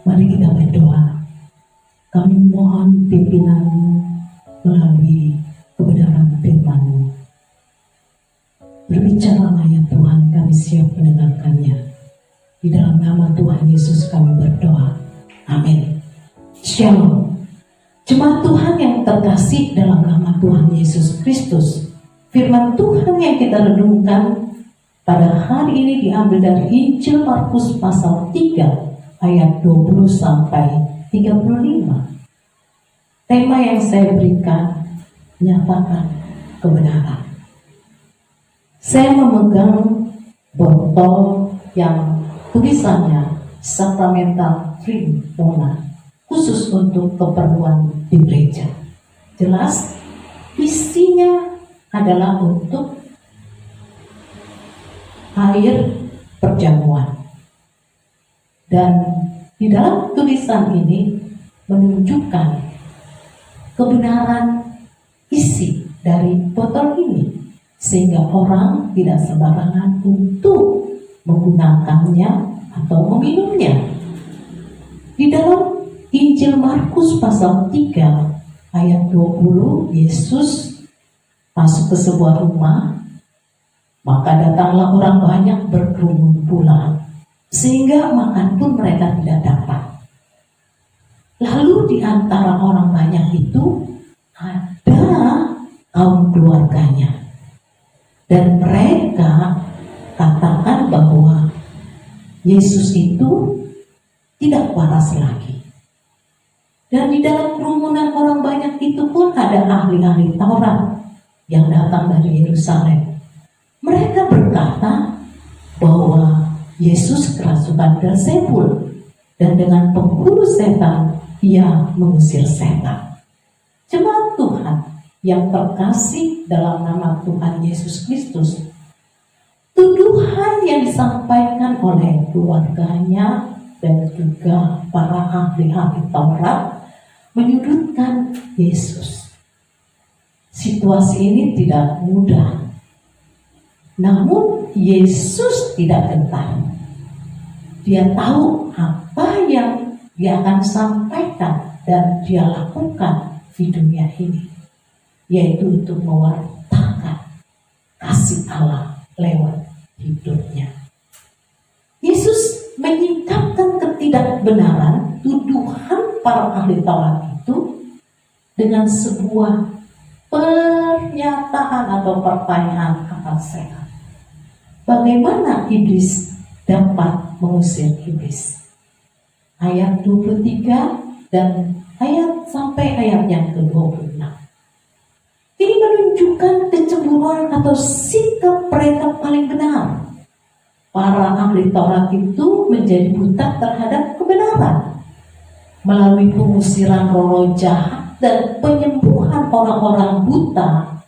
Mari kita berdoa. Kami mohon pimpinan melalui kebenaran firman-Mu. Berbicaralah ya Tuhan, kami siap mendengarkannya. Di dalam nama Tuhan Yesus kami berdoa. Amin. Shalom. Jemaat Tuhan yang terkasih dalam nama Tuhan Yesus Kristus, firman Tuhan yang kita renungkan pada hari ini diambil dari Injil Markus pasal 3 ayat 20 sampai 35. Tema yang saya berikan, nyatakan kebenaran. Saya memegang botol yang tulisannya Sacramental Primona, khusus untuk keperluan di gereja. Jelas isinya adalah untuk air perjamuan. Dan di dalam tulisan ini menunjukkan kebenaran isi dari botol ini, sehingga orang tidak sembarangan untuk menggunakannya atau meminumnya. Di dalam Injil Markus pasal 3 ayat 20, Yesus masuk ke sebuah rumah, maka datanglah orang banyak berkerumun pula, sehingga makan pun mereka tidak dapat. Lalu di antara orang banyak itu ada kaum keluarganya, dan mereka katakan bahwa Yesus itu tidak waras lagi. Dan di dalam kerumunan orang banyak itu pun ada ahli-ahli Taurat yang datang dari Yerusalem. Mereka berkata bahwa Yesus kerasukan Beelzebul, dan dengan penghulu setan ia mengusir setan. Jemaat Tuhan yang terkasih dalam nama Tuhan Yesus Kristus, tuduhan yang disampaikan oleh keluarganya dan juga para ahli-ahli Taurat menyudutkan Yesus. Situasi ini tidak mudah. Namun Yesus tidak gentar. Dia tahu apa yang dia akan sampaikan dan dia lakukan di dunia ini, yaitu untuk mewartakan kasih Allah lewat hidupnya. Yesus menyingkapkan ketidakbenaran tuduhan para ahli Taurat itu dengan sebuah pernyataan atau pertanyaan akal sehat. Bagaimana iblis dapat mengusir iblis? Ayat 23 dan ayat sampai ayat yang ke-26. Ini menunjukkan kecemburuan atau sikap mereka paling benar. Para ahli Taurat itu menjadi buta terhadap kebenaran melalui pengusiran roh jahat dan penyembuhan orang-orang buta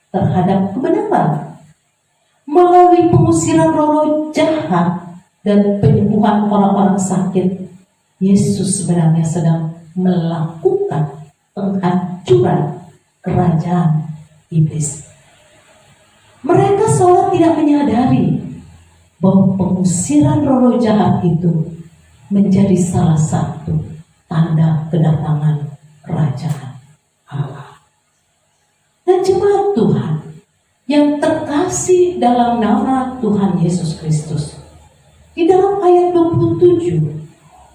terhadap kebenaran. Melalui pengusiran roh jahat dan penyembuhan orang-orang sakit, Yesus sebenarnya sedang melakukan penghancuran kerajaan iblis. Mereka seolah tidak menyadari bahwa pengusiran roh jahat itu menjadi salah satu tanda kedatangan kerajaan Allah. Dan jemaat Tuhan yang terkasih dalam nama Tuhan Yesus Kristus, di dalam ayat 27,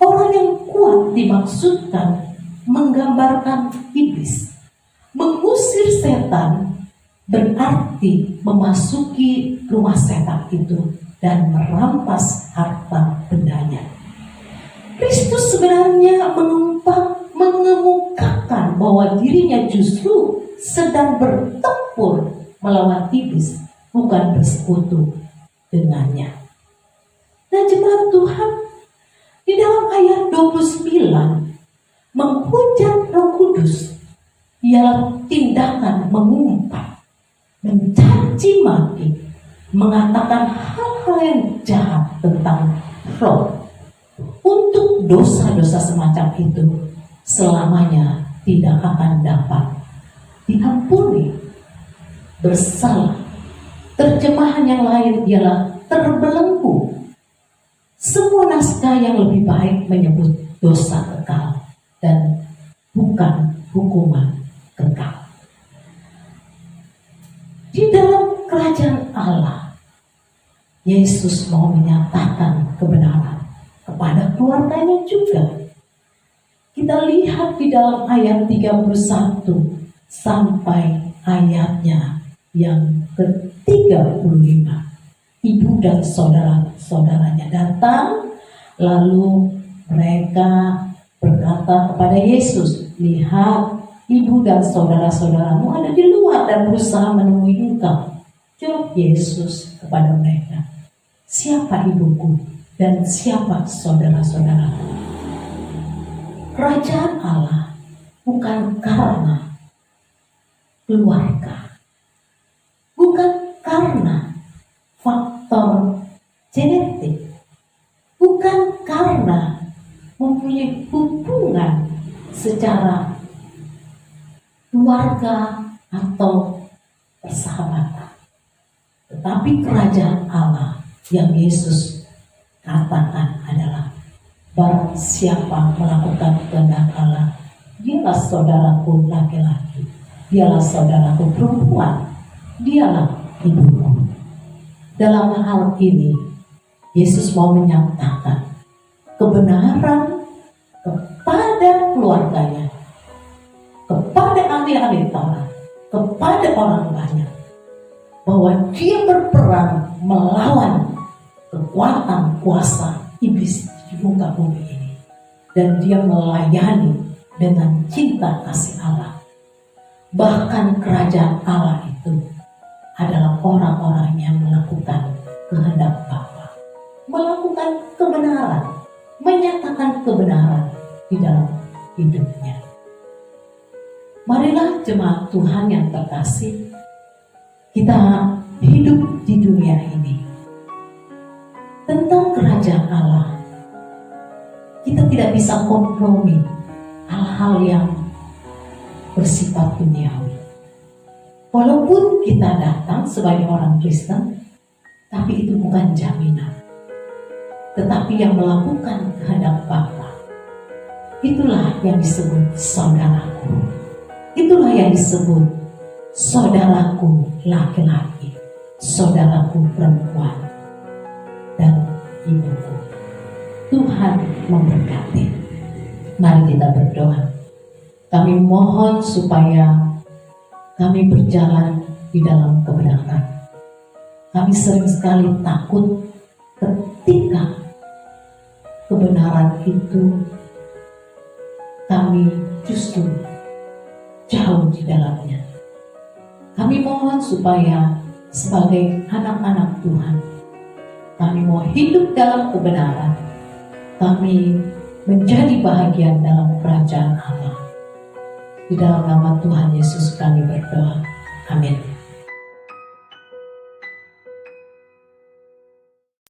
orang yang kuat dimaksudkan menggambarkan iblis. Mengusir setan berarti memasuki rumah setan itu dan merampas harta bendanya. Kristus sebenarnya mengemukakan bahwa dirinya justru sedang bertempur melawan iblis, bukan bersekutu dengannya. Nah jemaat Tuhan, di dalam ayat 29, menghujat Roh Kudus ialah tindakan mengumpat, mencaci maki, mengatakan hal-hal yang jahat tentang Roh. Untuk dosa-dosa semacam itu selamanya tidak akan dapat diampuni. Bersalah. Terjemahan yang lain ialah terbelenggu. Semua naskah yang lebih baik menyebut dosa kekal dan bukan hukuman kekal. Di dalam kerajaan Allah, Yesus mau menyatakan kebenaran kepada keluarganya juga. Kita lihat di dalam ayat 31 sampai ayatnya yang ke-35. Ibu dan saudara-saudaranya datang, lalu mereka berkata kepada Yesus, "Lihat, ibu dan saudara-saudaramu ada di luar dan berusaha menemui engkau." Jawab Yesus kepada mereka, "Siapa ibuku dan siapa saudara-saudaraku?" Kerajaan Allah bukan karena keluarga, bukan karena faktor genetik, bukan karena mempunyai hubungan secara keluarga atau persahabatan. Tetapi kerajaan Allah yang Yesus katakan adalah, barang siapa melakukan kehendak Allah, dialah saudaraku laki-laki, dialah saudaraku perempuan, dialah ibuku. Dalam hal ini, Yesus mau menyatakan kebenaran kepada keluarganya, kepada ahli-ahli Taurat, kepada orang banyak, bahwa dia berperang melawan kekuatan kuasa iblis di muka bumi ini, dan dia melayani dengan cinta kasih Allah. Bahkan kerajaan Allah itu adalah orang-orang yang melakukan kehendak Bapa, melakukan kebenaran, menyatakan kebenaran di dalam hidupnya. Marilah jemaat Tuhan yang terkasih, kita hidup di dunia ini tentang kerajaan Allah. Kita tidak bisa kompromi hal-hal yang bersifat duniawi. Walaupun kita datang sebagai orang Kristen, tapi itu bukan jaminan. Tetapi yang melakukan kehendak Bapa, itulah yang disebut saudaraku. Itulah yang disebut saudaraku laki-laki, saudaraku perempuan, dan ibuku. Tuhan memberkati. Mari kita berdoa. Kami mohon supaya kami berjalan di dalam kebenaran. Kami sering sekali takut ketika kebenaran itu kami justru jauh di dalamnya. Kami mohon supaya sebagai anak-anak Tuhan, kami mau hidup dalam kebenaran. Kami menjadi bahagian dalam kerajaan Allah. Di dalam nama Tuhan Yesus kami berdoa. Amin.